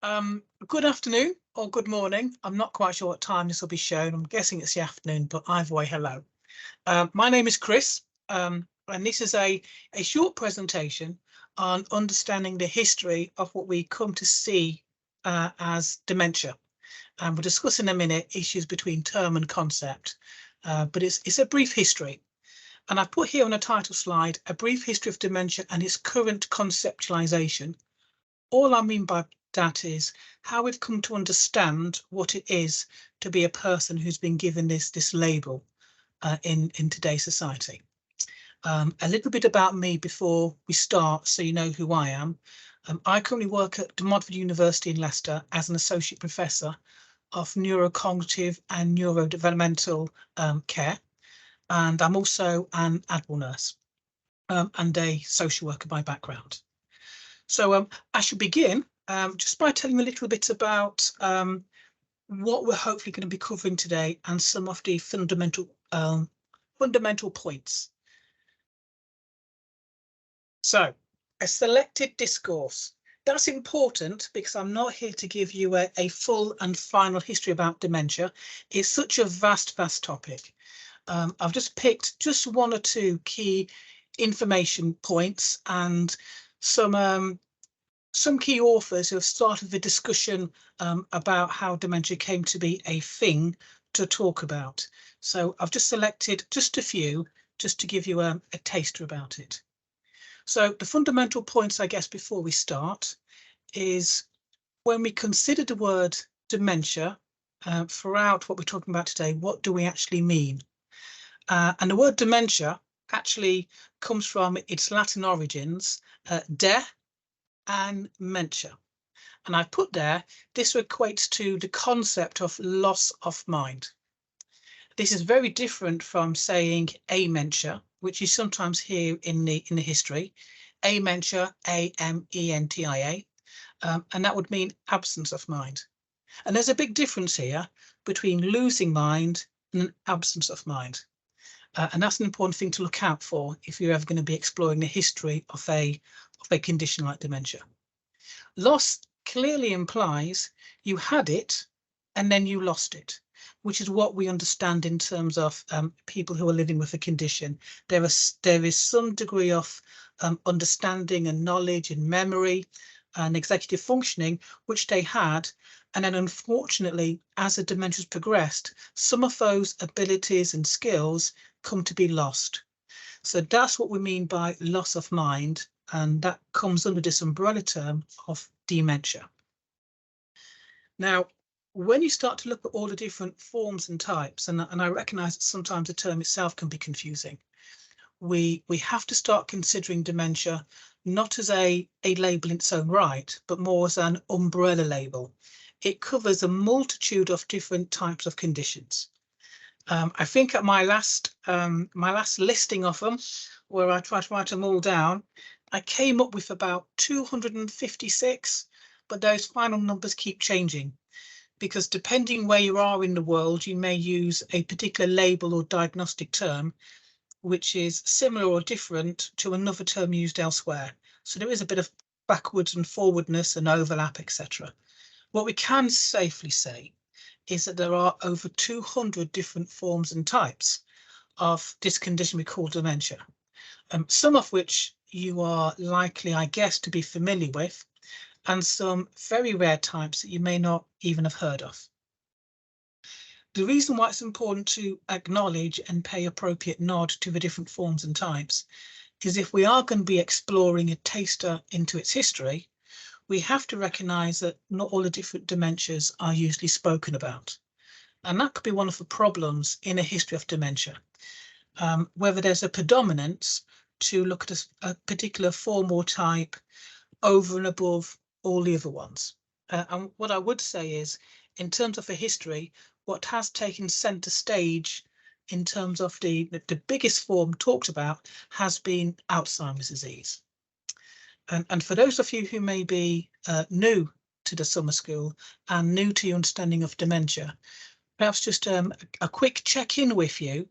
Good afternoon or good morning. I'm not quite sure what time this will be shown. I'm guessing it's the afternoon, but either way, hello. My name is Chris, and this is a short presentation on understanding the history of what we come to see as dementia. And we'll discuss in a minute issues between term and concept, but it's a brief history. And I've put here on a title slide, a brief history of dementia and its current conceptualization. All I mean by that is how we've come to understand what it is to be a person who's been given this label in today's society. A little bit about me before we start, so you know who I am. I currently work at Dementia University in Leicester as an associate professor of neurocognitive and neurodevelopmental care, and I'm also an adult nurse and a social worker by background. So I should begin just by telling you a little bit about what we're hopefully going to be covering today and some of the fundamental points. So a selected discourse. That's important because I'm not here to give you a full and final history about dementia. It's such a vast topic. I've just picked just one or two key information points and some key authors who have started the discussion about how dementia came to be a thing to talk about. So I've just selected just a few just to give you a taster about it. So the fundamental points, I guess, before we start is when we consider the word dementia throughout what we're talking about today, what do we actually mean? And the word dementia actually comes from its Latin origins, de and mentia. And I've put there, this equates to the concept of loss of mind. This is very different from saying amentia, which you sometimes hear in the history. Amentia, A-M-E-N-T-I-A, and that would mean absence of mind. And there's a big difference here between losing mind and an absence of mind. And that's an important thing to look out for if you're ever going to be exploring the history of a condition like dementia. Loss clearly implies you had it and then you lost it, which is what we understand in terms of people who are living with a condition. There is some degree of understanding and knowledge and memory and executive functioning, which they had. And then unfortunately, as the dementia has progressed, some of those abilities and skills come to be lost. So that's what we mean by loss of mind. And that comes under this umbrella term of dementia. Now, when you start to look at all the different forms and types, and I recognise that sometimes the term itself can be confusing, we have to start considering dementia not as a label in its own right, but more as an umbrella label. It covers a multitude of different types of conditions. I think at my last listing of them, where I tried to write them all down, I came up with about 256, but those final numbers keep changing because depending where you are in the world, you may use a particular label or diagnostic term, which is similar or different to another term used elsewhere. So there is a bit of backwards and forwardness and overlap, etc. What we can safely say is that there are over 200 different forms and types of this condition we call dementia, some of which you are likely, I guess, to be familiar with, and some very rare types that you may not even have heard of. The reason why it's important to acknowledge and pay appropriate nod to the different forms and types is if we are going to be exploring a taster into its history, we have to recognise that not all the different dementias are usually spoken about. And that could be one of the problems in a history of dementia, whether there's a predominance to look at a particular form or type over and above all the other ones. And what I would say is, in terms of a history, what has taken centre stage in terms of the biggest form talked about has been Alzheimer's disease. And for those of you who may be new to the summer school and new to your understanding of dementia, perhaps just a quick check-in with you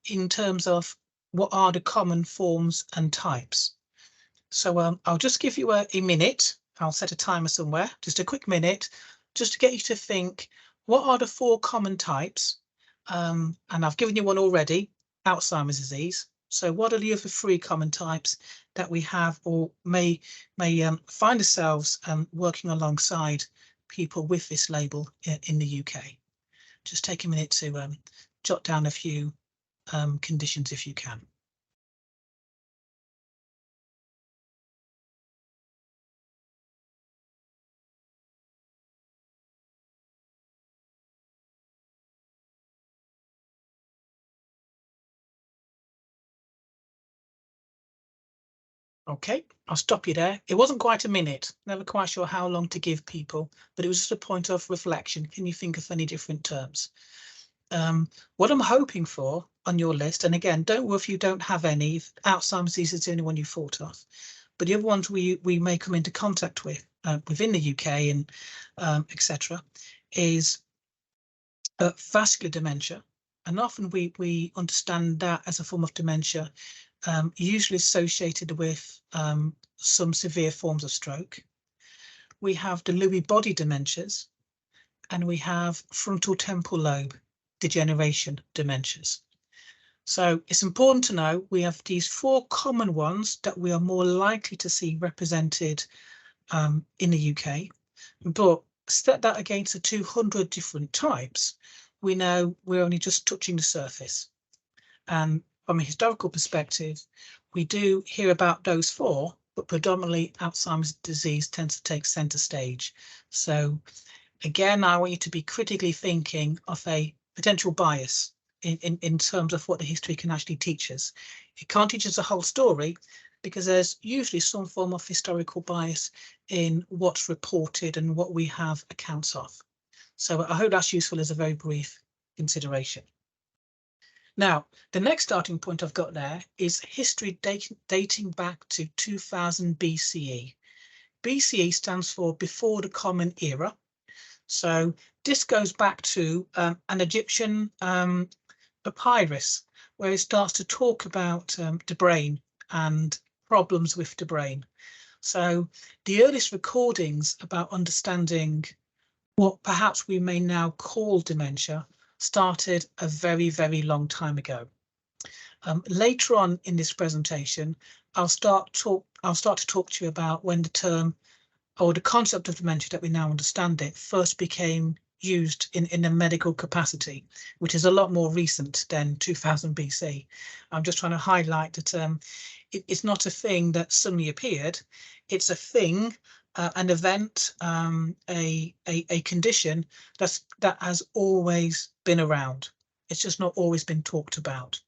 in terms of what are the common forms and types. So I'll just give you a minute I'll set a timer somewhere, just a quick minute, just to get you to think, what are the 4 common types? And I've given you one already, Alzheimer's disease. So what are the other 3 common types that we have or may find ourselves working alongside people with this label in the UK? Just take a minute to jot down a few conditions if you can. Okay, I'll stop you there. It wasn't quite a minute. Never quite sure how long to give people, but it was just a point of reflection. Can you think of any different terms? What I'm hoping for on your list, and again, don't worry if you don't have any, Alzheimer's disease is the only one you thought of, but the other ones we may come into contact with within the UK and etc. is vascular dementia. And often we understand that as a form of dementia, usually associated with some severe forms of stroke. We have the Lewy body dementias, and we have frontal temporal lobe degeneration dementias. So it's important to know we have these 4 common ones that we are more likely to see represented in the UK, but set that against the 200 different types, we know we're only just touching the surface. And from a historical perspective, we do hear about those 4, but predominantly Alzheimer's disease tends to take centre stage. So again, I want you to be critically thinking of a potential bias in terms of what the history can actually teach us. It can't teach us the whole story because there's usually some form of historical bias in what's reported and what we have accounts of. So I hope that's useful as a very brief consideration. Now, the next starting point I've got there is history dating back to 2000 BCE. BCE stands for before the Common Era. So this goes back to an Egyptian papyrus where it starts to talk about the brain and problems with the brain. So the earliest recordings about understanding what perhaps we may now call dementia started a very, very long time ago. Later on in this presentation, I'll start to talk to you about when the term or the concept of dementia that we now understand it first became used in a medical capacity, which is a lot more recent than 2000 BC. I'm just trying to highlight that it's not a thing that suddenly appeared. It's a thing, an event, a condition that has always been around. It's just not always been talked about.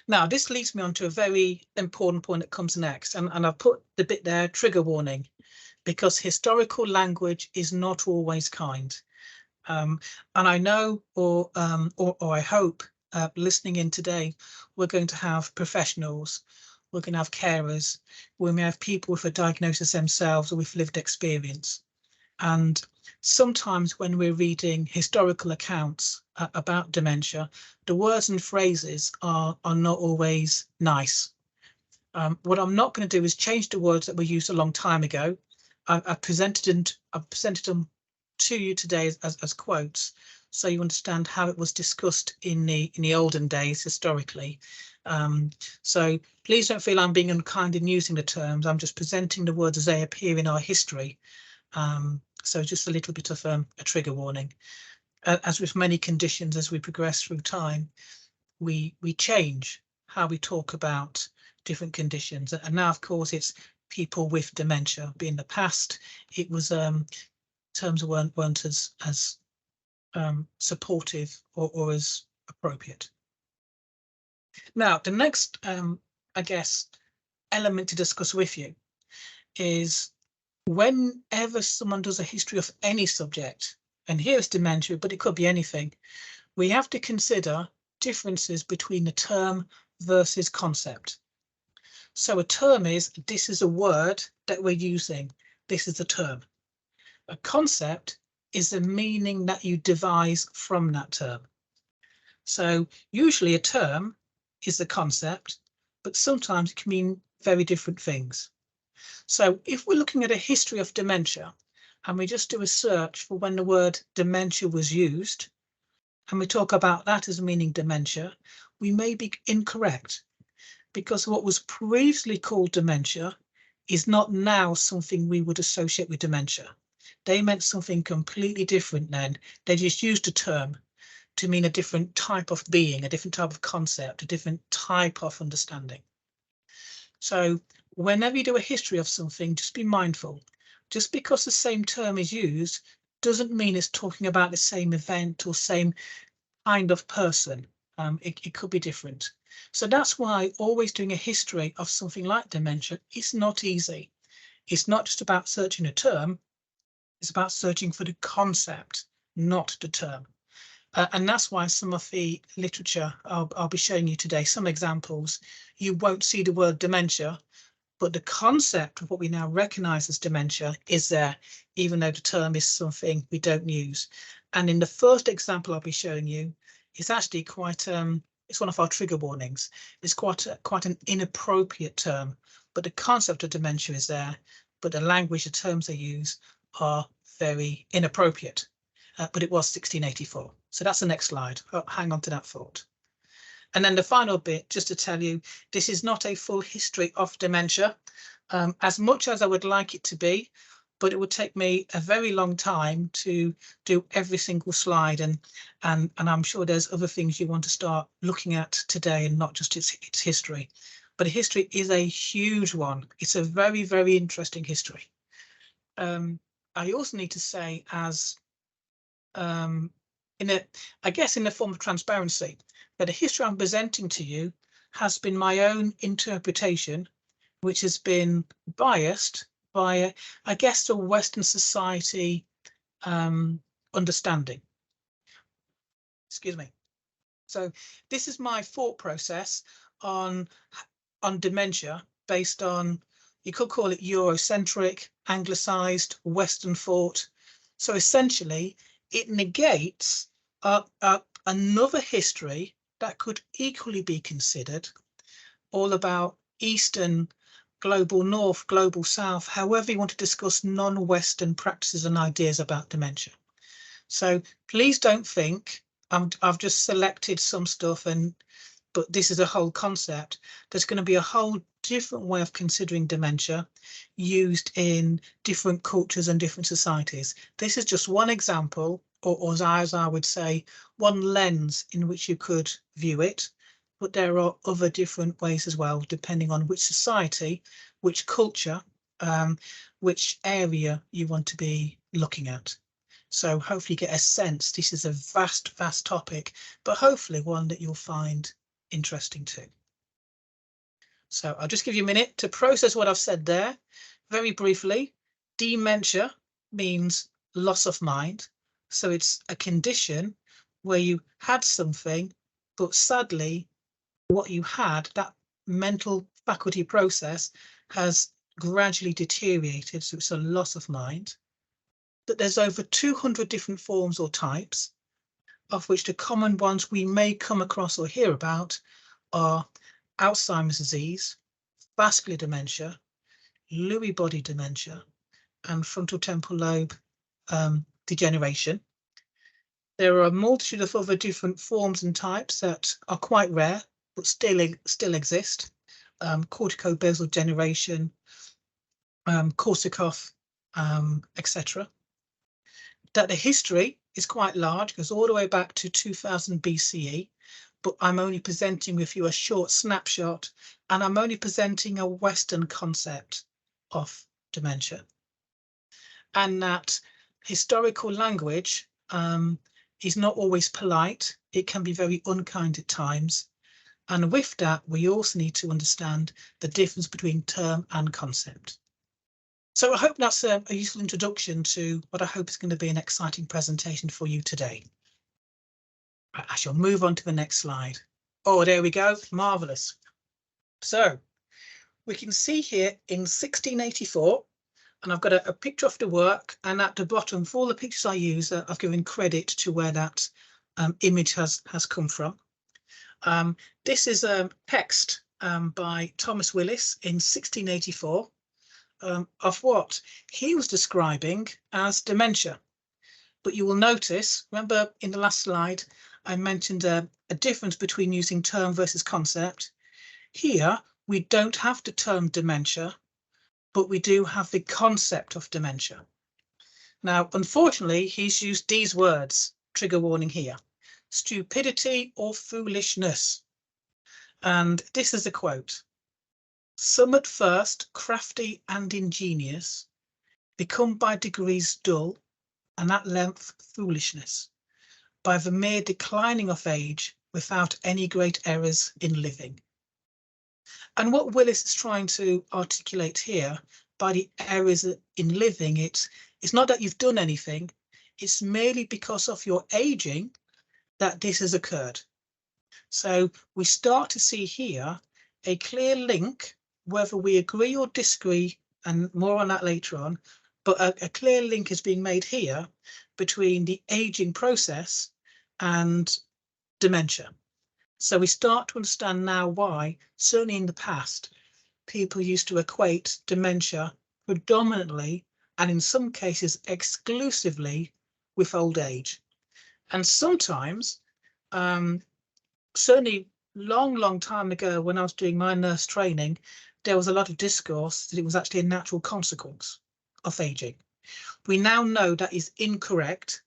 Now, this leads me on to a very important point that comes next, and I've put the bit there, trigger warning, because historical language is not always kind. And I know, or I hope, listening in today, we're going to have professionals, we're going to have carers, we may have people with a diagnosis themselves or with lived experience. And sometimes when we're reading historical accounts about dementia, the words and phrases are not always nice. What I'm not going to do is change the words that were used a long time ago. I've presented them to you today as quotes, so you understand how it was discussed in the olden days historically. So please don't feel I'm being unkind in using the terms. I'm just presenting the words as they appear in our history. So just a little bit of a trigger warning. As with many conditions, as we progress through time, we change how we talk about different conditions. And now, of course, it's people with dementia. But in the past, it was terms weren't as supportive or as appropriate. Now, the next, I guess, element to discuss with you is whenever someone does a history of any subject, and here it's dementia, but it could be anything, we have to consider differences between the term versus concept. So a term is, this is a word that we're using, this is a term. A concept is the meaning that you devise from that term. So usually a term is the concept, but sometimes it can mean very different things. So if we're looking at a history of dementia and we just do a search for when the word dementia was used, and we talk about that as meaning dementia, we may be incorrect, because what was previously called dementia is not now something we would associate with dementia. They meant something completely different then. They just used a term to mean a different type of being, a different type of concept, a different type of understanding. So whenever you do a history of something, just be mindful. Just because the same term is used doesn't mean it's talking about the same event or same kind of person. It could be different. So that's why always doing a history of something like dementia is not easy. It's not just about searching a term, it's about searching for the concept, not the term. And that's why some of the literature I'll be showing you today, some examples, you won't see the word dementia, but the concept of what we now recognize as dementia is there, even though the term is something we don't use. And in the first example I'll be showing you, it's actually quite, it's one of our trigger warnings. It's quite an inappropriate term, but the concept of dementia is there, but the language, the terms they use are very inappropriate. But it was 1684. So that's the next slide. Hang on to that thought. And then the final bit, just to tell you, this is not a full history of dementia, as much as I would like it to be, but it would take me a very long time to do every single slide. And I'm sure there's other things you want to start looking at today and not just its history. But history is a huge one. It's a very, very interesting history. I also need to say, as I guess in the form of transparency, that the history I'm presenting to you has been my own interpretation, which has been biased by, I guess, the Western society understanding. Excuse me. So this is my thought process on dementia based on, you could call it Eurocentric, Anglicized, Western thought. So essentially, it negates another history that could equally be considered, all about Eastern, global North, global South, however you want to discuss non-Western practices and ideas about dementia. So please don't think I've just selected some stuff, but this is a whole concept. There's going to be a whole different way of considering dementia used in different cultures and different societies. This is just one example, or as I would say, one lens in which you could view it. But there are other different ways as well, depending on which society, which culture, which area you want to be looking at. So hopefully you get a sense. This is a vast, vast topic, but hopefully one that you'll find interesting too. So I'll just give you a minute to process what I've said there. Very briefly, dementia means loss of mind. So it's a condition where you had something, but sadly, what you had, that mental faculty process, has gradually deteriorated. So it's a loss of mind. That there's over 200 different forms or types, of which the common ones we may come across or hear about are Alzheimer's disease, vascular dementia, Lewy body dementia, and frontal temporal lobe degeneration. There are a multitude of other different forms and types that are quite rare, but still exist. Corticobasal degeneration, Korsakoff, etc. That the history is quite large, goes all the way back to 2000 BCE, but I'm only presenting with you a short snapshot, and I'm only presenting a Western concept of dementia. And that historical language is not always polite. It can be very unkind at times. And with that, we also need to understand the difference between term and concept. So I hope that's a useful introduction to what I hope is going to be an exciting presentation for you today. I shall move on to the next slide. Oh, there we go. Marvelous. So we can see here in 1684, and I've got a picture of the work, and at the bottom for all the pictures I use, I've given credit to where that image has come from. This is a text by Thomas Willis in 1684. of what he was describing as dementia. But you will notice, remember in the last slide, I mentioned a difference between using term versus concept. Here, we don't have the term dementia, but we do have the concept of dementia. Now, unfortunately, he's used these words, trigger warning here, stupidity or foolishness. And this is a quote. Some at first crafty and ingenious, become by degrees dull, and at length foolishness, by the mere declining of age, without any great errors in living. And what Willis is trying to articulate here by the errors in living, it's not that you've done anything, it's merely because of your aging that this has occurred. So we start to see here a clear link, whether we agree or disagree, and more on that later on, but a clear link is being made here between the aging process and dementia. So we start to understand now why, certainly in the past, people used to equate dementia predominantly, and in some cases exclusively, with old age. And sometimes, certainly long time ago when I was doing my nurse training, there was a lot of discourse that it was actually a natural consequence of aging. We now know that is incorrect,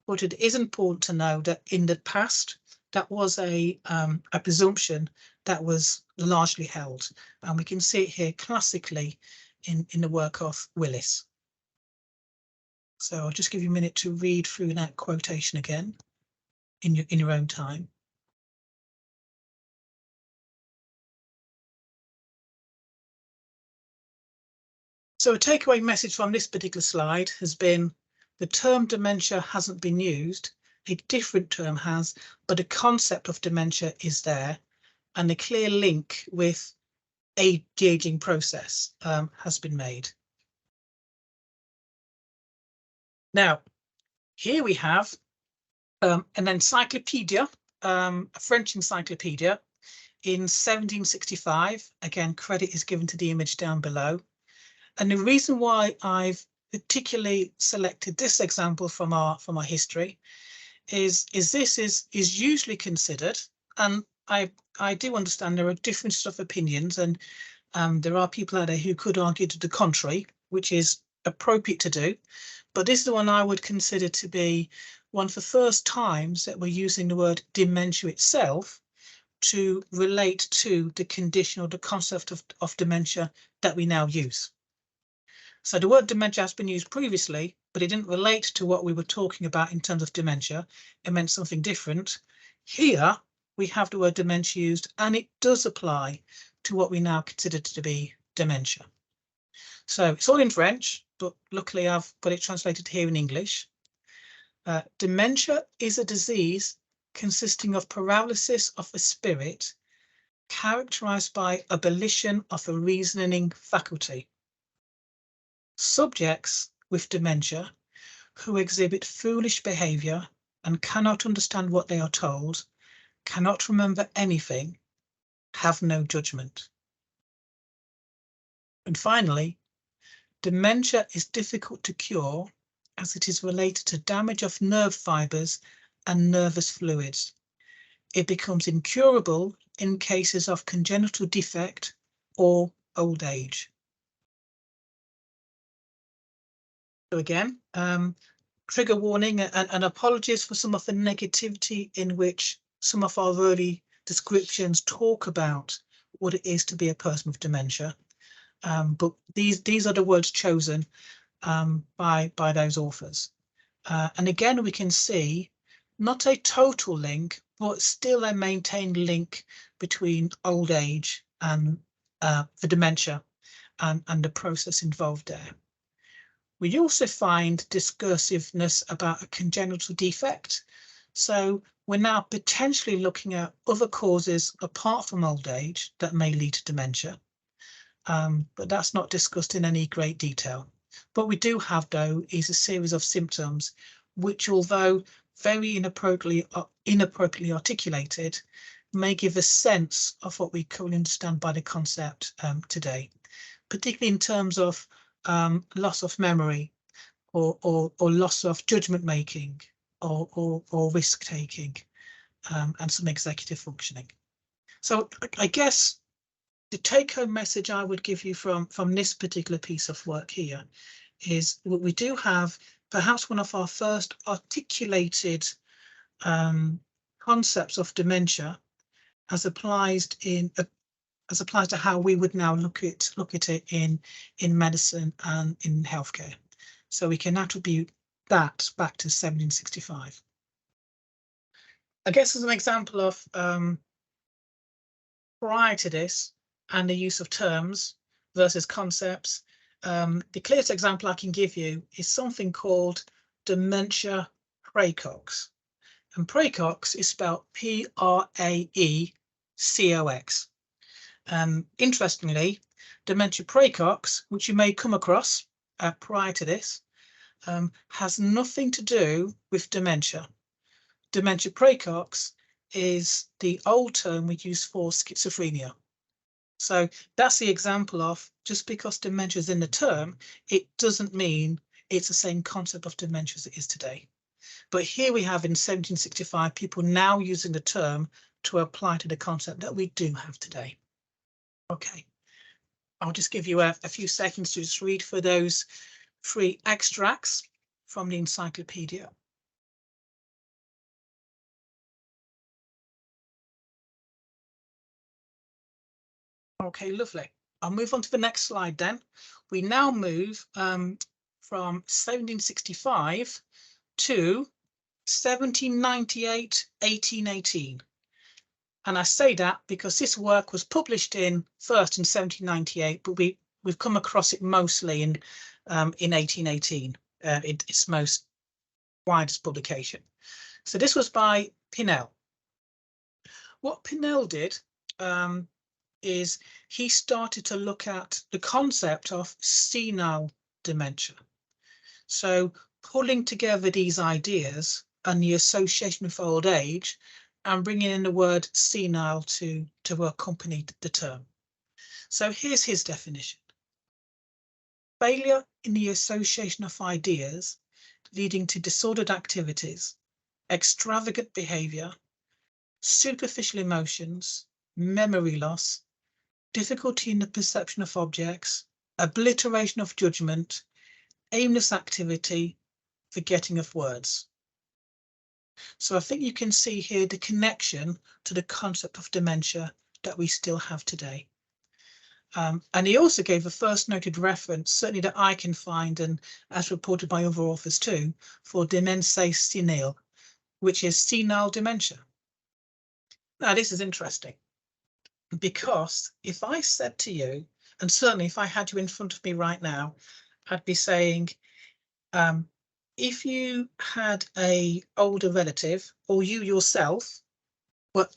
but it is important to know that in the past, that was a presumption that was largely held. And we can see it here classically in the work of Willis. So I'll just give you a minute to read through that quotation again in your own time. So a takeaway message from this particular slide has been the term dementia hasn't been used, a different term has, but the concept of dementia is there, and a clear link with the aging process has been made. Now, here we have an encyclopedia, a French encyclopedia in 1765. Again, credit is given to the image down below. And the reason why I've particularly selected this example from our history is this is usually considered, and I do understand there are differences of opinions, and there are people out there who could argue to the contrary, which is appropriate to do. But this is the one I would consider to be one of the first times that we're using the word dementia itself to relate to the condition or the concept of dementia that we now use. So the word dementia has been used previously, but it didn't relate to what we were talking about in terms of dementia. It meant something different. Here we have the word dementia used, and it does apply to what we now consider to be dementia. So it's all in French, but luckily I've got it translated here in English. Dementia is a disease consisting of paralysis of the spirit, characterized by abolition of a reasoning faculty. Subjects with dementia who exhibit foolish behavior and cannot understand what they are told, cannot remember anything, have no judgment. And finally, dementia is difficult to cure as it is related to damage of nerve fibers and nervous fluids. It becomes incurable in cases of congenital defect or old age. So again, trigger warning and apologies for some of the negativity in which some of our early descriptions talk about what it is to be a person with dementia. But these are the words chosen by those authors. And again, we can see not a total link, but still a maintained link between old age and the dementia and the process involved there. We also find discursiveness about a congenital defect. So we're now potentially looking at other causes apart from old age that may lead to dementia. But that's not discussed in any great detail. What we do have, though, is a series of symptoms which, although very inappropriately articulated, may give a sense of what we currently understand by the concept today. particularly in terms of loss of memory or loss of judgment making or risk taking, and some executive functioning. So I guess the take-home message I would give you from this particular piece of work here is we do have perhaps one of our first articulated concepts of dementia as applies to how we would now look at it in medicine and in healthcare. So we can attribute that back to 1765. I guess as an example of prior to this and the use of terms versus concepts, the clearest example I can give you is something called dementia praecox. And praecox is spelled Praecox. Interestingly, dementia praecox, which you may come across prior to this, has nothing to do with dementia. Dementia praecox is the old term we use for schizophrenia. So that's the example of, just because dementia is in the term, it doesn't mean it's the same concept of dementia as it is today. But here we have in 1765 people now using the term to apply to the concept that we do have today. Okay, I'll just give you a few seconds to just read for those 3 extracts from the encyclopedia. Okay, lovely. I'll move on to the next slide then. We now move from 1765 to 1798, 1818. And I say that because this work was published first in 1798, but we've come across it mostly in 1818, its most widest publication. So this was by Pinel. What Pinel did is he started to look at the concept of senile dementia. So pulling together these ideas and the association with old age and bringing in the word senile to accompany the term. So here's his definition. Failure in the association of ideas leading to disordered activities, extravagant behavior, superficial emotions, memory loss, difficulty in the perception of objects, obliteration of judgment, aimless activity, forgetting of words. So I think you can see here the connection to the concept of dementia that we still have today. And he also gave a first noted reference, certainly that I can find, and as reported by other authors too, for dementia senile, which is senile dementia. Now this is interesting, because if I said to you, and certainly if I had you in front of me right now, I'd be saying, if you had an older relative, or you yourself were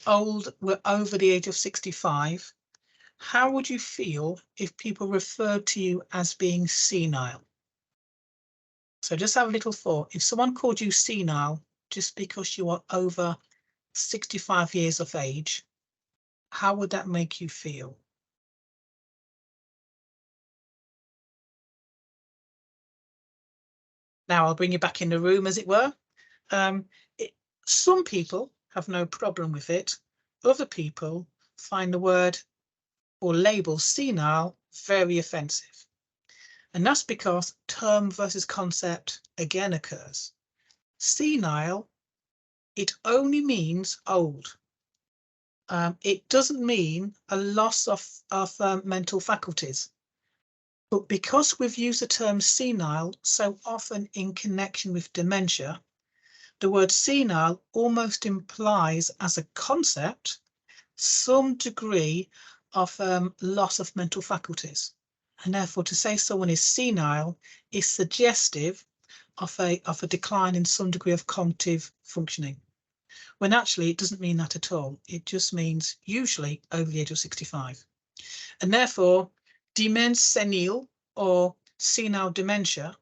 over the age of 65, how would you feel if people referred to you as being senile? So just have a little thought. If someone called you senile just because you are over 65 years of age, how would that make you feel? Now I'll bring you back in the room, as it were. Some people have no problem with it. Other people find the word or label senile very offensive. And that's because term versus concept again occurs. Senile, it only means old. It doesn't mean a loss of mental faculties. But because we've used the term senile so often in connection with dementia, the word senile almost implies as a concept some degree of loss of mental faculties. And therefore to say someone is senile is suggestive of a decline in some degree of cognitive functioning, when actually it doesn't mean that at all. It just means usually over the age of 65. And therefore demens senile or senile dementia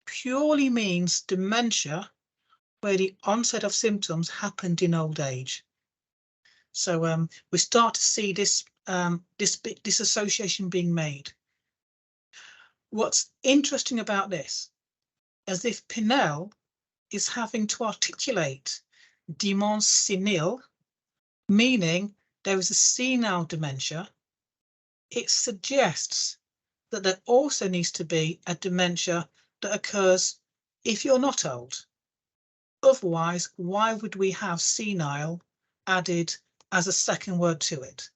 purely means dementia where the onset of symptoms happened in old age. So we start to see this association being made. what's interesting about this, as if Pinel is having to articulate demence senile, meaning there is a senile dementia, it suggests that there also needs to be a dementia that occurs if you're not old. Otherwise, why would we have senile added as a second word to it?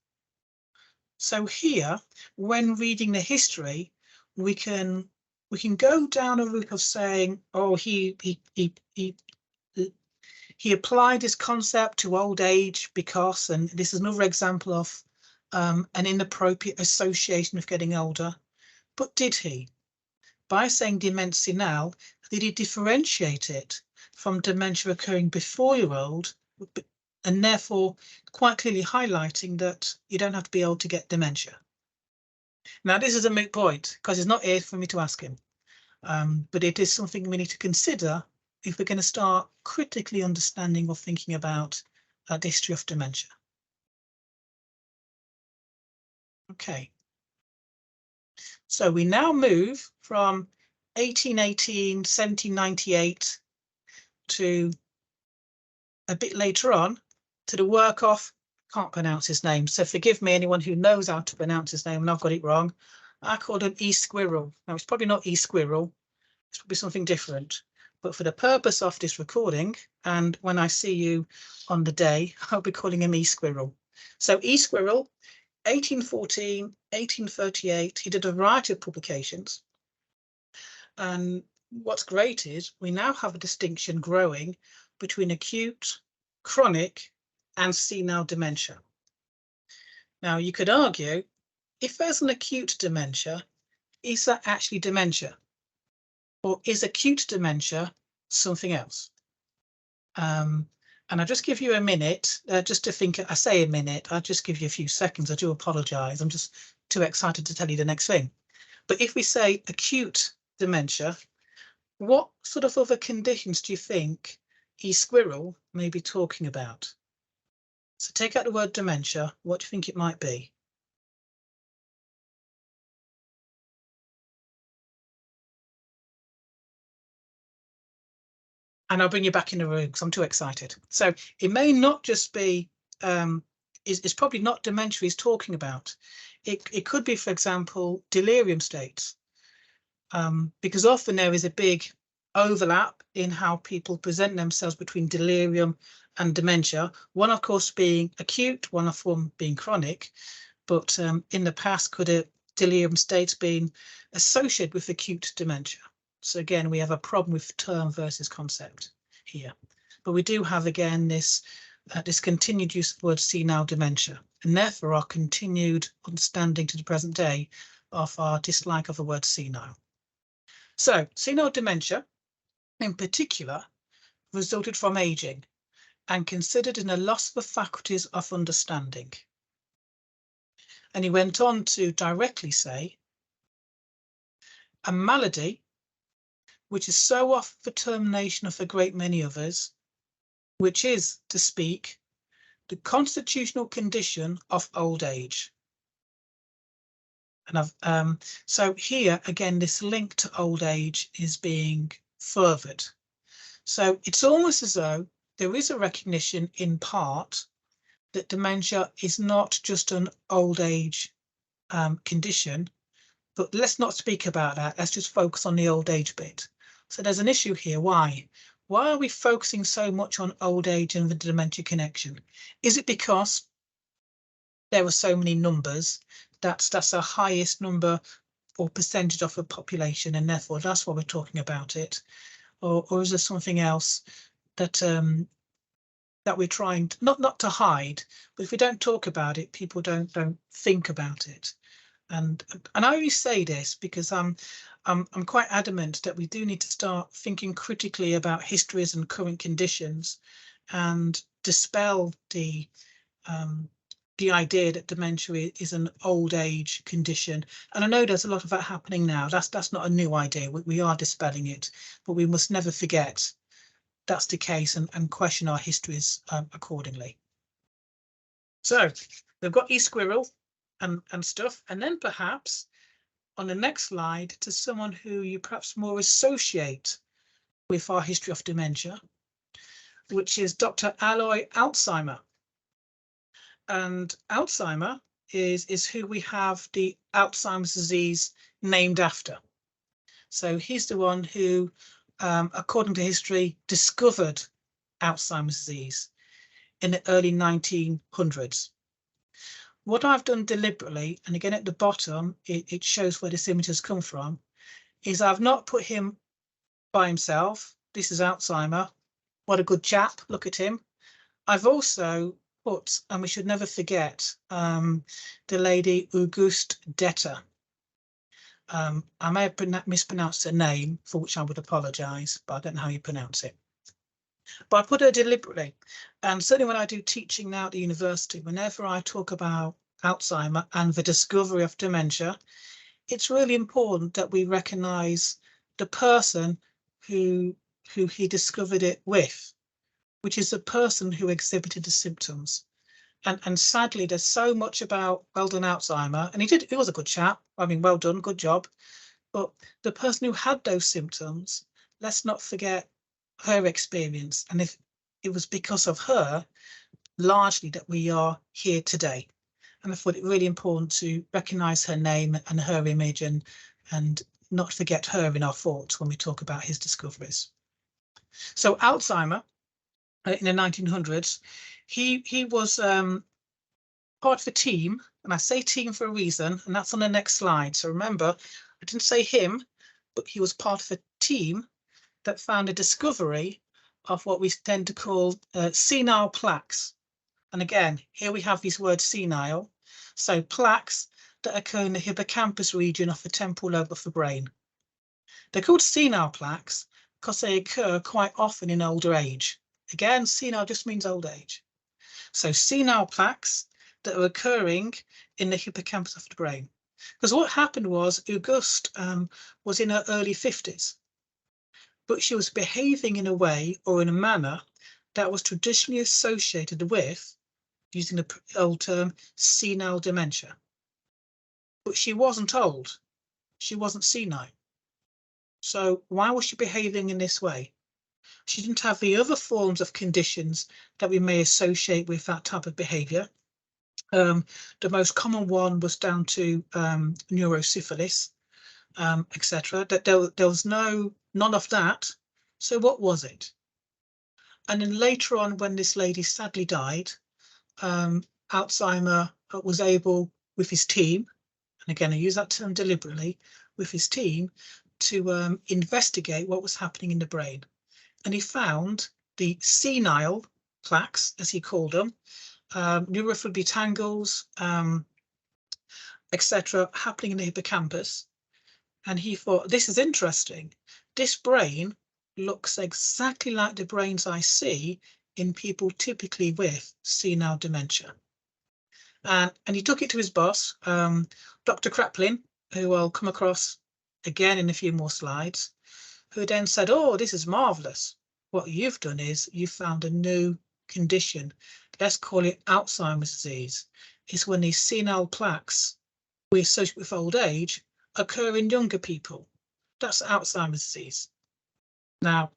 So here, when reading the history, we can go down a route of saying, oh, he applied this concept to old age because, and this is another example of an inappropriate association with getting older. But did he? By saying dementia senile, did he differentiate it from dementia occurring before you're old, and therefore quite clearly highlighting that you don't have to be old to get dementia? Now, this is a moot point because it's not here for me to ask him, but it is something we need to consider if we're going to start critically understanding or thinking about the history of dementia. Okay. So we now move from 1818, 1798 to a bit later on to the work of, can't pronounce his name, so forgive me anyone who knows how to pronounce his name and I've got it wrong. I called him E. Squirrel. Now it's probably not E. Squirrel, it's probably something different, but for the purpose of this recording and when I see you on the day, I'll be calling him E. Squirrel. So E. Squirrel, 1814, 1838, he did a variety of publications. And what's great is we now have a distinction growing between acute, chronic, and senile dementia. Now, you could argue, if there's an acute dementia, is that actually dementia? Or is acute dementia something else? And I'll just give you a minute just to think. I say a minute, I'll just give you a few seconds. I do apologise. I'm just too excited to tell you the next thing. But if we say acute dementia, what sort of other conditions do you think E. Squirrel may be talking about? So take out the word dementia. What do you think it might be? And I'll bring you back in the room because I'm too excited. So it may not just be, it's probably not dementia he's talking about. It could be, for example, delirium states, because often there is a big overlap in how people present themselves between delirium and dementia. One, of course, being acute, one of them being chronic. But in the past, could a delirium state been associated with acute dementia? So again, we have a problem with term versus concept here. But we do have, again, this continued use of the word senile dementia, and therefore our continued understanding to the present day of our dislike of the word senile. So senile dementia, in particular, resulted from aging and considered in a loss of the faculties of understanding. And he went on to directly say, a malady which is so often the termination of a great many others, which is, to speak, the constitutional condition of old age. And so here again, this link to old age is being furthered. So it's almost as though there is a recognition in part that dementia is not just an old age condition, but let's not speak about that. Let's just focus on the old age bit. So there's an issue here. Why? Why are we focusing so much on old age and the dementia connection? Is it because there are so many numbers? That's our highest number or percentage of the population, and therefore that's why we're talking about it? Or is there something else that that we're trying to, not to hide, but if we don't talk about it, people don't think about it. And I only say this because I'm quite adamant that we do need to start thinking critically about histories and current conditions and dispel the idea that dementia is an old age condition. And I know there's a lot of that happening now. That's not a new idea. We are dispelling it, but we must never forget that's the case and question our histories accordingly. So we've got E. Squirrel and stuff, and then perhaps on the next slide to someone who you perhaps more associate with our history of dementia, which is Dr. Alois Alzheimer. And Alzheimer is who we have the Alzheimer's disease named after. So he's the one who, according to history, discovered Alzheimer's disease in the early 1900s. What I've done deliberately, and again at the bottom, it shows where this image has come from, is I've not put him by himself. This is Alzheimer. What a good chap. Look at him. I've also put, and we should never forget, the lady Auguste Deter. I may have mispronounced her name, for which I would apologise, but I don't know how you pronounce it. But I put her deliberately, and certainly when I do teaching now at the university, whenever I talk about Alzheimer and the discovery of dementia, it's really important that we recognise the person who he discovered it with, which is the person who exhibited the symptoms. And sadly, there's so much about well done Alzheimer, and he was a good chap. I mean, well done, good job. But the person who had those symptoms, let's not forget her experience. And if it was because of her, largely, that we are here today. And I thought it really important to recognise her name and her image and not forget her in our thoughts when we talk about his discoveries. So Alzheimer, in the 1900s, he was part of a team, and I say team for a reason, and that's on the next slide. So remember, I didn't say him, but he was part of a team that found a discovery of what we tend to call senile plaques. And again, here we have these words senile, so plaques that occur in the hippocampus region of the temporal lobe of the brain. They're called senile plaques because they occur quite often in older age. Again, senile just means old age. So senile plaques that are occurring in the hippocampus of the brain. Because what happened was Auguste was in her early 50s, but she was behaving in a way or in a manner that was traditionally associated with, using the old term, senile dementia. But she wasn't old. She wasn't senile. So why was she behaving in this way? She didn't have the other forms of conditions that we may associate with that type of behaviour. The most common one was down to neurosyphilis, etc. That there was none of that. So what was it? And then later on, when this lady sadly died, Alzheimer was able, with his team, and again I use that term deliberately, with his team to investigate what was happening in the brain. And he found the senile plaques, as he called them, neurofibrotic tangles, etc., happening in the hippocampus. And he thought, this is interesting. This brain looks exactly like the brains I see in people typically with senile dementia. And he took it to his boss, Dr. Kraplin, who I'll come across again in a few more slides, who then said, oh, this is marvellous. What you've done is you've found a new condition. Let's call it Alzheimer's disease. It's when these senile plaques we associate with old age occur in younger people. That's Alzheimer's disease. Now,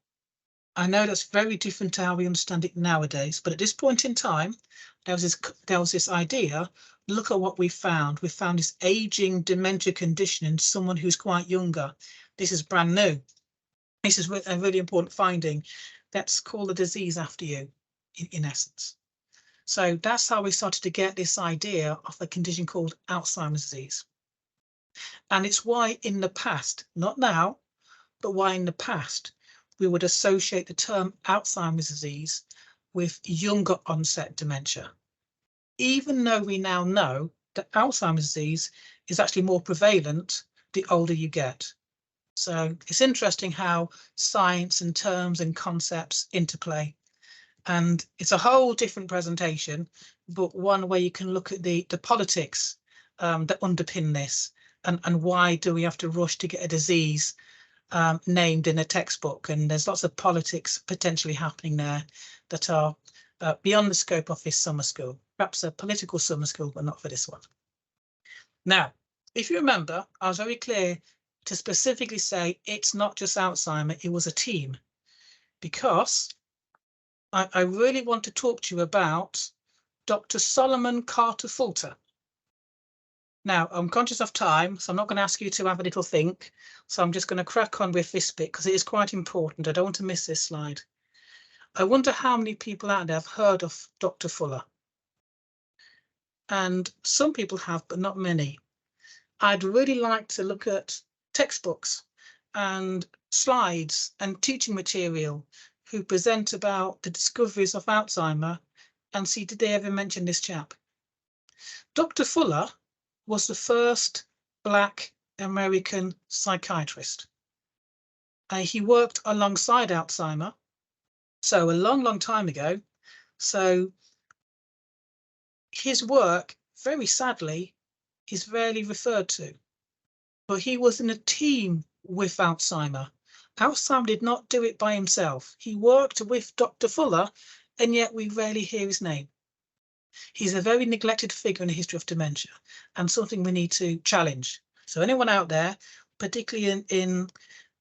I know that's very different to how we understand it nowadays, but at this point in time, there was this idea, look at what we found. We found this aging dementia condition in someone who's quite younger. This is brand new. This is a really important finding. Let's call the disease after you, in essence. So that's how we started to get this idea of a condition called Alzheimer's disease. And it's why in the past, not now, but why in the past, we would associate the term Alzheimer's disease with younger onset dementia, even though we now know that Alzheimer's disease is actually more prevalent the older you get. So it's interesting how science and terms and concepts interplay. And it's a whole different presentation, but one where you can look at the politics that underpin this, and why do we have to rush to get a disease named in a textbook. And there's lots of politics potentially happening there that are beyond the scope of this summer school, perhaps a political summer school, but not for this one. Now, if you remember, I was very clear to specifically say it's not just Alzheimer, it was a team, because I really want to talk to you about Dr. Solomon Carter Fulter. Now, I'm conscious of time, so I'm not going to ask you to have a little think. So I'm just going to crack on with this bit because it is quite important. I don't want to miss this slide. I wonder how many people out there have heard of Dr. Fuller. And some people have, but not many. I'd really like to look at textbooks and slides and teaching material who present about the discoveries of Alzheimer and see, did they ever mention this chap? Dr. Fuller was the first Black American psychiatrist. He worked alongside Alzheimer, so a long, long time ago. So his work, very sadly, is rarely referred to. But he was in a team with Alzheimer. Alzheimer did not do it by himself. He worked with Dr. Fuller, and yet we rarely hear his name. He's a very neglected figure in the history of dementia and something we need to challenge. So anyone out there, particularly in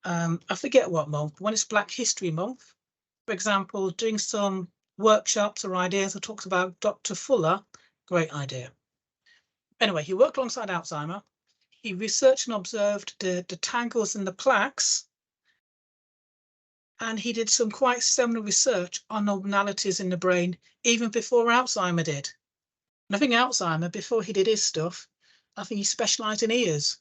I forget what month, when it's Black History Month, for example, doing some workshops or ideas that talks about Dr. Fuller, great idea. Anyway, he worked alongside Alzheimer. He researched and observed the tangles in the plaques, and he did some quite seminal research on abnormalities in the brain even before Alzheimer did. And I think Alzheimer, before he did his stuff, I think he specialised in ears.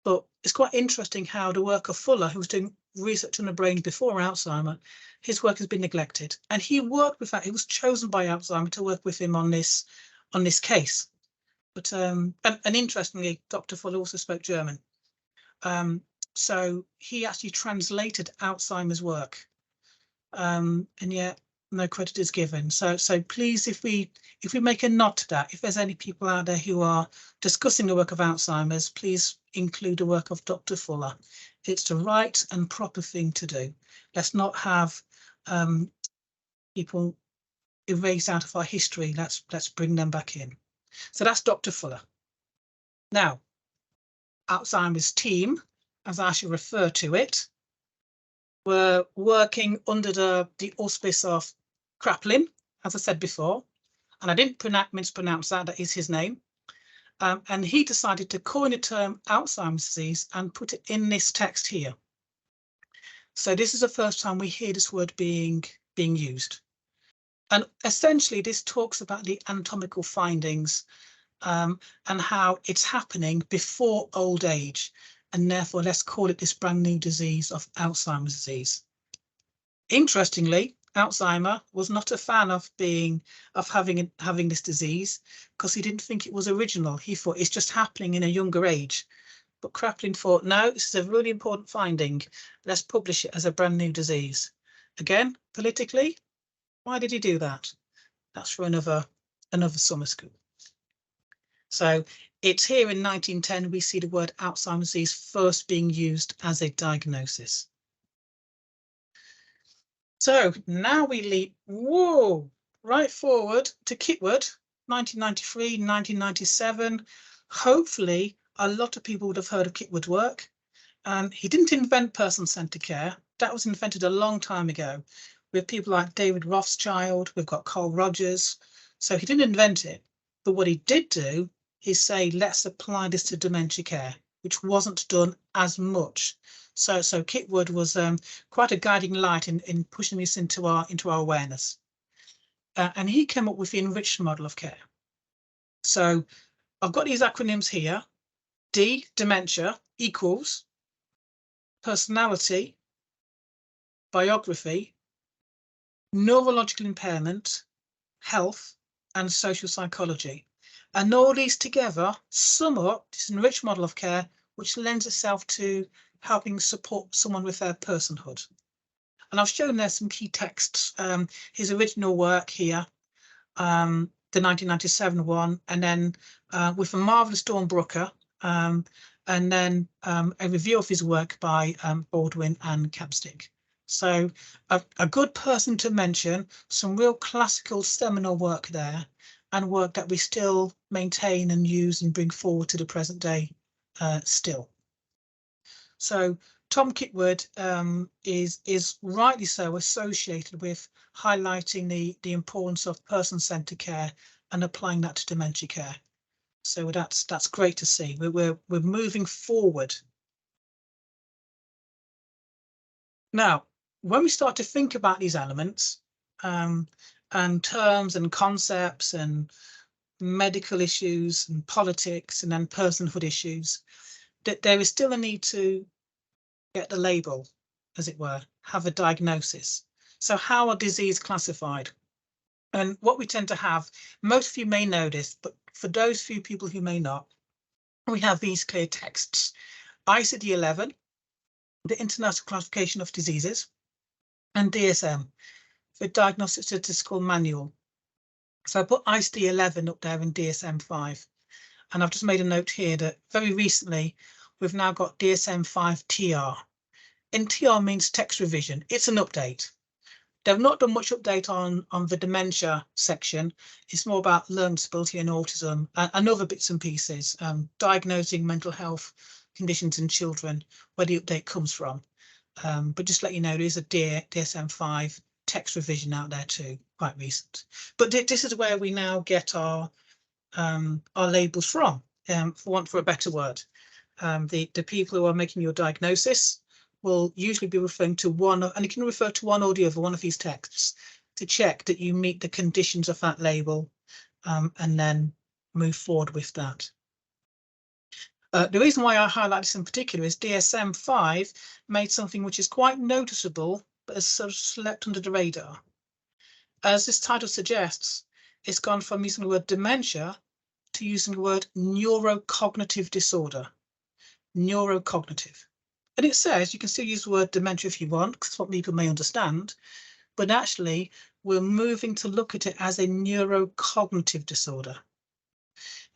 But it's quite interesting how the work of Fuller, who was doing research on the brain before Alzheimer, his work has been neglected. And he worked with that. He was chosen by Alzheimer to work with him on this case. But and interestingly, Dr. Fuller also spoke German. So he actually translated Alzheimer's work, and yet no credit is given. So please, if we make a nod to that, if there's any people out there who are discussing the work of Alzheimer's, please include the work of Dr. Fuller. It's the right and proper thing to do. Let's not have people erased out of our history. Let's bring them back in. So that's Dr. Fuller. Now, Alzheimer's team, as I should refer to it, were working under the auspice of Kraepelin, as I said before, and I didn't mispronounce that, that is his name. And he decided to coin the term Alzheimer's disease and put it in this text here. So this is the first time we hear this word being used. And essentially this talks about the anatomical findings and how it's happening before old age. And therefore, let's call it this brand new disease of Alzheimer's disease. Interestingly, Alzheimer was not a fan of having this disease because he didn't think it was original. He thought it's just happening in a younger age. But Kraepelin thought, no, this is a really important finding. Let's publish it as a brand new disease. Again, politically, why did he do that? That's for another summer school. So it's here in 1910 we see the word Alzheimer's disease first being used as a diagnosis. So now we leap, right forward to Kitwood, 1993, 1997. Hopefully a lot of people would have heard of Kitwood's work. He didn't invent person-centered care. That was invented a long time ago with people like David Rothschild. We've got Carl Rogers. So he didn't invent it. But what he did do is say, let's apply this to dementia care, which wasn't done as much. So Kitwood was quite a guiding light in pushing this into our awareness. And he came up with the enriched model of care. So I've got these acronyms here. D, dementia, equals personality, biography, neurological impairment, health, and social psychology. And all these together sum up this enriched model of care, which lends itself to helping support someone with their personhood. And I've shown there some key texts, his original work here, the 1997 one, and then with a marvellous Dawn Brooker, and then a review of his work by Baldwin and Capstick. So a good person to mention, some real classical seminal work there, and work that we still maintain and use and bring forward to the present day still. So Tom Kitwood is rightly so associated with highlighting the importance of person-centered care and applying that to dementia care. So that's great to see. We're moving forward. Now, when we start to think about these elements and terms and concepts and medical issues and politics and then personhood issues, that there is still a need to get the label, as it were, have a diagnosis. So how are disease classified? And what we tend to have, most of you may know this, but for those few people who may not, we have these clear texts. ICD-11, the International Classification of Diseases, and DSM, the Diagnostic Statistical Manual. So I put ICD-11 up there in DSM-5. And I've just made a note here that very recently, we've now got DSM-5 TR. And TR means text revision. It's an update. They've not done much update on the dementia section. It's more about learning disability and autism and other bits and pieces, diagnosing mental health conditions in children, where the update comes from. But just let you know, there is a DSM-5 text revision out there too, quite recent. But this is where we now get our labels from, for want for a better word. The people who are making your diagnosis will usually be referring to one, and you can refer to one or the other, one of these texts, to check that you meet the conditions of that label, and then move forward with that. The reason why I highlight this in particular is DSM-5 made something which is quite noticeable, but has sort of slept under the radar. As this title suggests, it's gone from using the word dementia to using the word neurocognitive disorder. Neurocognitive. And it says you can still use the word dementia if you want, because what people may understand, but actually we're moving to look at it as a neurocognitive disorder.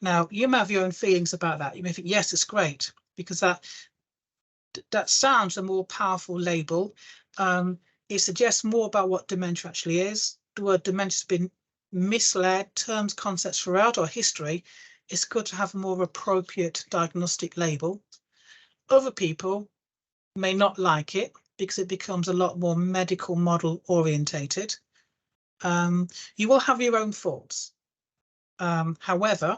Now, you may have your own feelings about that. You may think, yes, it's great, because that sounds a more powerful label. It suggests more about what dementia actually is. The word dementia has been misled, terms, concepts throughout our history. It's good to have a more appropriate diagnostic label. Other people may not like it because it becomes a lot more medical model orientated. You will have your own thoughts. However,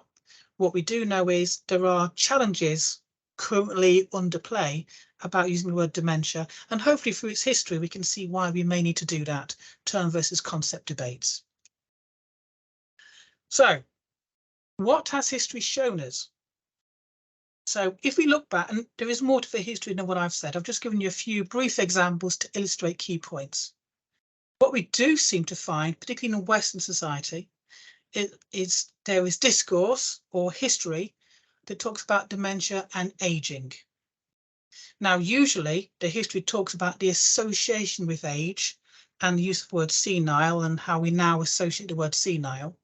what we do know is there are challenges currently under play about using the word dementia, and hopefully through its history we can see why we may need to do that, term versus concept debates. So what has history shown us? So if we look back, and there is more to the history than what I've said, I've just given you a few brief examples to illustrate key points. What we do seem to find, particularly in Western society, there is discourse or history that talks about dementia and aging. Now, usually the history talks about the association with age and the use of the word senile and how we now associate the word senile.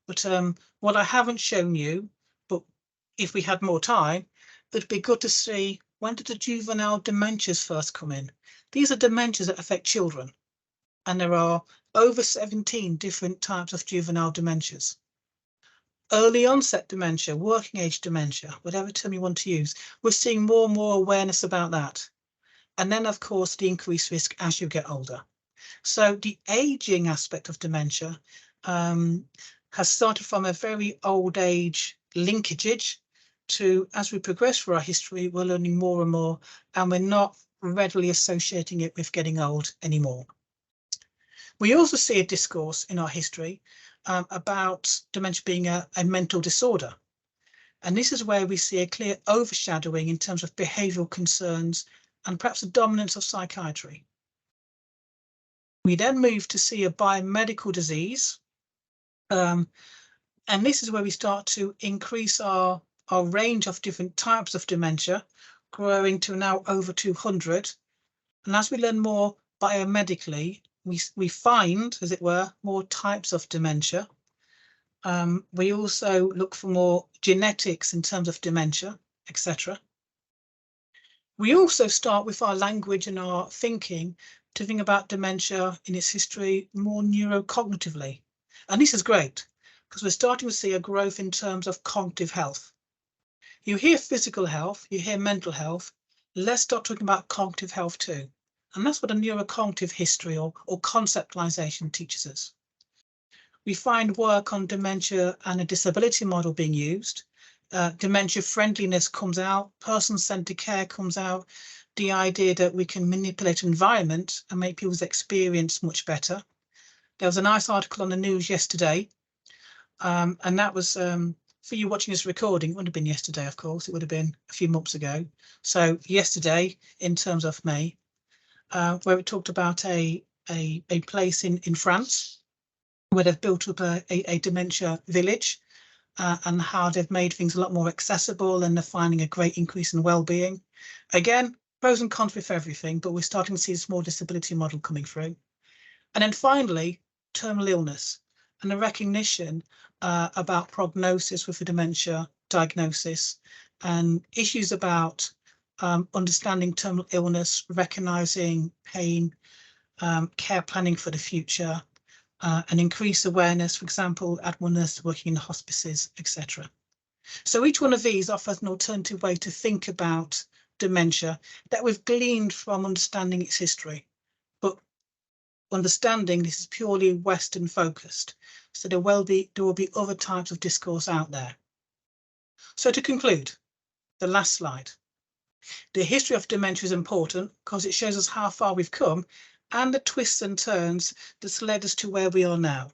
But what I haven't shown you, but if we had more time, it'd be good to see, when did the juvenile dementias first come in? These are dementias that affect children, and there are over 17 different types of juvenile dementias. Early onset dementia, working age dementia, whatever term you want to use, we're seeing more and more awareness about that. And then, of course, the increased risk as you get older. So the aging aspect of dementia has started from a very old age linkage to, as we progress through our history, we're learning more and more, and we're not readily associating it with getting old anymore. We also see a discourse in our history about dementia being a mental disorder. And this is where we see a clear overshadowing in terms of behavioural concerns and perhaps a dominance of psychiatry. We then move to see a biomedical disease. And this is where we start to increase our range of different types of dementia, growing to now over 200. And as we learn more biomedically, we find, as it were, more types of dementia. We also look for more genetics in terms of dementia, etc. We also start with our language and our thinking to think about dementia in its history more neurocognitively. And this is great, because we're starting to see a growth in terms of cognitive health. You hear physical health, you hear mental health. Let's start talking about cognitive health too. And that's what a neurocognitive history or conceptualization teaches us. We find work on dementia and a disability model being used. Dementia friendliness comes out, person-centered care comes out, the idea that we can manipulate environment and make people's experience much better. There was a nice article on the news yesterday, and that was for you watching this recording. It wouldn't have been yesterday, of course, it would have been a few months ago. So yesterday, in terms of May, where it talked about a place in France where they've built up a dementia village, and how they've made things a lot more accessible, and they're finding a great increase in well-being. Again, pros and cons with everything, but we're starting to see a small disability model coming through. And then finally, terminal illness and the recognition about prognosis with the dementia diagnosis, and issues about understanding terminal illness, recognizing pain, care planning for the future, and increase awareness, for example, admiral nurses working in hospices, etc. So each one of these offers an alternative way to think about dementia that we've gleaned from understanding its history, but understanding this is purely Western focused. So there will be other types of discourse out there. So to conclude, the last slide. The history of dementia is important because it shows us how far we've come and the twists and turns that's led us to where we are now.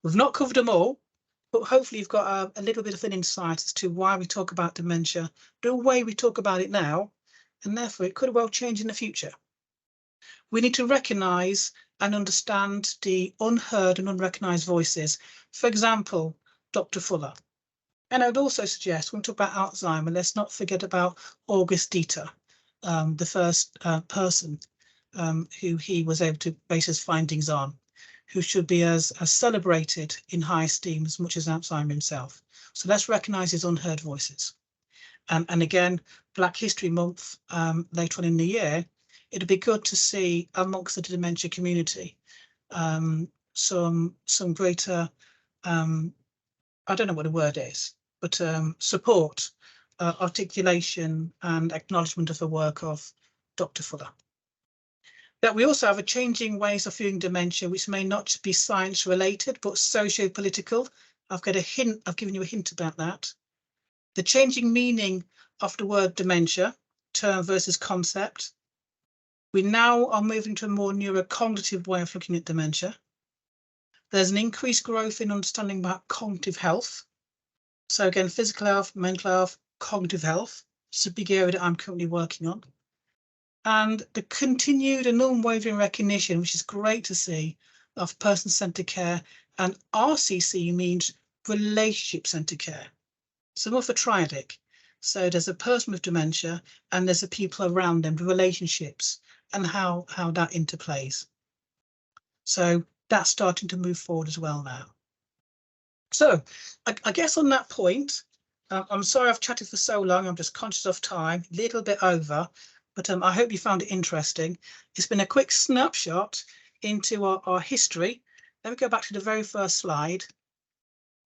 We've not covered them all, but hopefully you've got a little bit of an insight as to why we talk about dementia, the way we talk about it now, and therefore it could well change in the future. We need to recognise and understand the unheard and unrecognised voices. For example, Dr. Fuller. And I would also suggest when we talk about Alzheimer, let's not forget about Auguste Deter, the first person who he was able to base his findings on, who should be as celebrated in high esteem as much as Alzheimer himself. So let's recognise his unheard voices. And again, Black History Month later on in the year, it'd be good to see amongst the dementia community some greater, I don't know what the word is, but support, articulation and acknowledgement of the work of Dr. Fuller. That we also have a changing ways of viewing dementia, which may not be science related, but socio-political. I've given you a hint about that. The changing meaning of the word dementia, term versus concept. We now are moving to a more neurocognitive way of looking at dementia. There's an increased growth in understanding about cognitive health. So again, physical health, mental health, cognitive health. It's a big area that I'm currently working on. And the continued and unwavering recognition, which is great to see, of person-centered care, and RCC means relationship-centered care. So more for triadic. So there's a person with dementia and there's the people around them, the relationships, and how that interplays. So that's starting to move forward as well now. So I guess on that point, I'm sorry I've chatted for so long. I'm just conscious of time, a little bit over, but I hope you found it interesting. It's been a quick snapshot into our history. Let me go back to the very first slide.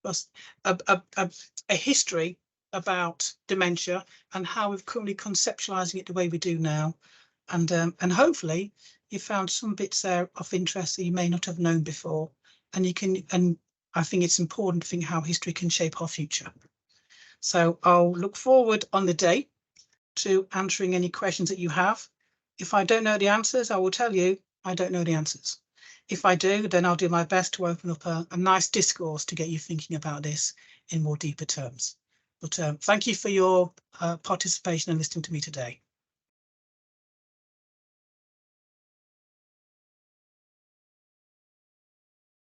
A history about dementia and how we're currently conceptualizing it the way we do now. And hopefully you found some bits there of interest that you may not have known before. And I think it's important to think how history can shape our future. So I'll look forward on the day to answering any questions that you have. If I don't know the answers, I will tell you I don't know the answers. If I do, then I'll do my best to open up a nice discourse to get you thinking about this in more deeper terms. But thank you for your participation and listening to me today.